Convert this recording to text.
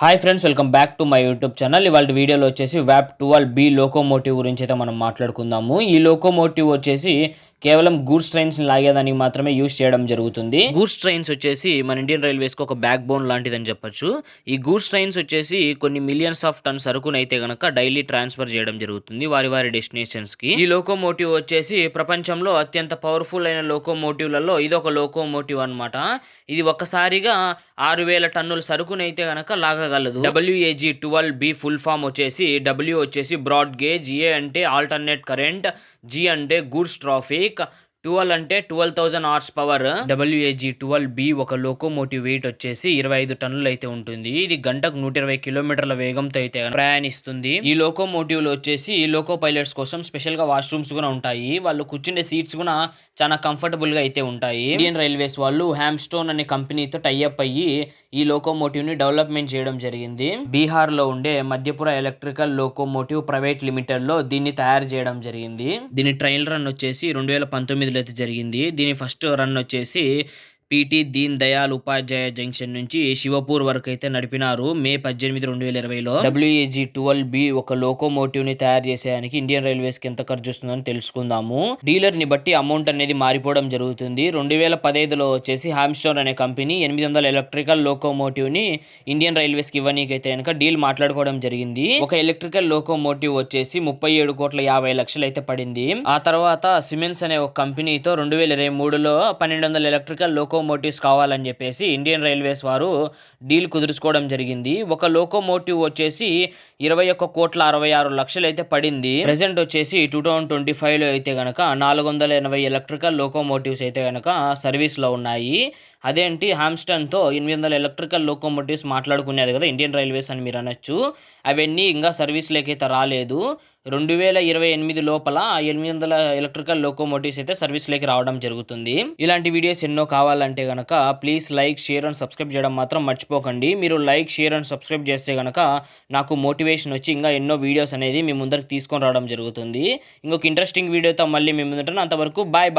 Hi friends, welcome back to my YouTube channel. ఇవాళ వీడియోలో వచ్చేసి వ్యాప్ 12B లోకోమోటివ్ గురించి అయితే మనం మాట్లాడుకుందాము. ఈ లోకోమోటివ్ వచ్చేసి కేవలం గూడ్స్ ట్రైన్స్ లాగేదానికి మాత్రమే యూజ్ చేయడం జరుగుతుంది. గూడ్స్ ట్రైన్స్ వచ్చేసి మన ఇండియన్ రైల్వేస్కి ఒక బ్యాక్ బోన్ లాంటిదని చెప్పొచ్చు. ఈ గూడ్స్ ట్రైన్స్ వచ్చేసి కొన్ని మిలియన్స్ ఆఫ్ టన్ సరుకునైతే గనక డైలీ ట్రాన్స్ఫర్ చేయడం జరుగుతుంది వారి వారి డెస్టినేషన్స్ కి. ఈ లోకోమోటివ్ వచ్చేసి ప్రపంచంలో అత్యంత పవర్ఫుల్ అయిన లోకోమోటివ్లలో ఇది ఒక లోకోమోటివ్ అన్నమాట. ఇది ఒక్కసారిగా 6000 టన్నుల సరుకునైతే గనక లాగగలదు. WAG-12B ఫుల్ ఫామ్ వచ్చేసి W వచ్చేసి బ్రాడ్ గేజ్, A అంటే ఆల్టర్నేట్ కరెంట్, G అంటే గూడ్స్ ట్రాఫిక్, 12 అంటే 12,000 హార్స్ పవర్. WAG-12B ఒక లోకోమోటివ్ వెయిట్ వచ్చేసి 25 టన్నులు అయితే ఉంటుంది. ఇది గంటకు 120 కిలోమీటర్ల వేగంతో అయితే ప్రయాణిస్తుంది. ఈ లోకోమోటివ్ లో వచ్చేసి లోకో పైలట్స్ కోసం స్పెషల్ గా వాష్రూమ్స్ కూడా ఉంటాయి. వాళ్ళు కూర్చునే సీట్స్ కూడా చాలా కంఫర్టబుల్ గా అయితే ఉంటాయి. ఇండియన్ రైల్వేస్ వాళ్ళు హ్యామ్స్టోన్ అనే కంపెనీతో టైఅప్ అయ్యి ఈ లోకోమోటివ్ ని డెవలప్మెంట్ చేయడం జరిగింది. బీహార్ లో ఉండే మధ్యపుర ఎలక్ట్రికల్ లోకోమోటివ్ ప్రైవేట్ లిమిటెడ్ లో దీన్ని తయారు చేయడం జరిగింది. దీని ట్రయల్ రన్ వచ్చేసి 2019 అయితే జరిగింది. దీని ఫస్ట్ రన్ వచ్చేసి పీటీ దీన్ దయాల్ ఉపాధ్యాయ జంక్షన్ నుంచి శివపూర్ వరకు అయితే నడిపినారు మే 18, 2020లో. WAG-12B ఒక లోకోమోటివ్ ని తయారు చేసేదానికి ఇండియన్ రైల్వేస్ కి ఎంత ఖర్చు వస్తుందని తెలుసుకుందాము. డీలర్ ని బట్టి అమౌంట్ అనేది మారిపోవడం జరుగుతుంది. 2015లో వచ్చేసి హామ్స్టోన్ అనే కంపెనీ 800 ఎలక్ట్రికల్ లోకోమోటివ్ ని ఇండియన్ రైల్వేస్ కి ఇవ్వనీకైతే కనుక డీల్ మాట్లాడుకోవడం జరిగింది. ఒక ఎలక్ట్రికల్ లోకోమోటివ్ వచ్చేసి 37,50,00,000 అయితే పడింది. ఆ తర్వాత సిమెన్స్ అనే ఒక కంపెనీతో 2023లో 1200 ఎలక్ట్రికల్ లోకోమోటివ్స్ కావాలని చెప్పేసి ఇండియన్ రైల్వేస్ వారు డీల్ కుదుర్చుకోవడం జరిగింది. ఒక లోకోమోటివ్ వచ్చేసి 21,66,00,000 అయితే పడింది. ప్రెసెంట్ వచ్చేసి 2025లో అయితే గనక 480 ఎలక్ట్రికల్ లోకోమోటివ్స్ అయితే గనక సర్వీస్ లో ఉన్నాయి. అదేంటి హామ్స్టన్తో 800 ఎలక్ట్రికల్ లోకోమోటివ్స్ మాట్లాడుకునేది కదా ఇండియన్ రైల్వేస్ అని మీరు అనొచ్చు. అవన్నీ ఇంకా సర్వీస్లోకి అయితే రాలేదు. 2028 లోపల 800 ఎలక్ట్రికల్ లోకోమోటివ్స్ అయితే సర్వీస్లోకి రావడం జరుగుతుంది. ఇలాంటి వీడియోస్ ఎన్నో కావాలంటే గనక please like, share and subscribe చేయడం మాత్రం మర్చిపోకండి. మీరు లైక్, షేర్ అండ్ సబ్స్క్రైబ్ చేస్తే గనక నాకు మోటివేషన్ వచ్చి ఇంకా ఎన్నో వీడియోస్ అనేది మీ ముందరికి తీసుకొని రావడం జరుగుతుంది. ఇంకొక ఇంట్రెస్టింగ్ వీడియోతో మళ్ళీ మీ ముందుంటాను. అంతవరకు బాయ్ బాయ్.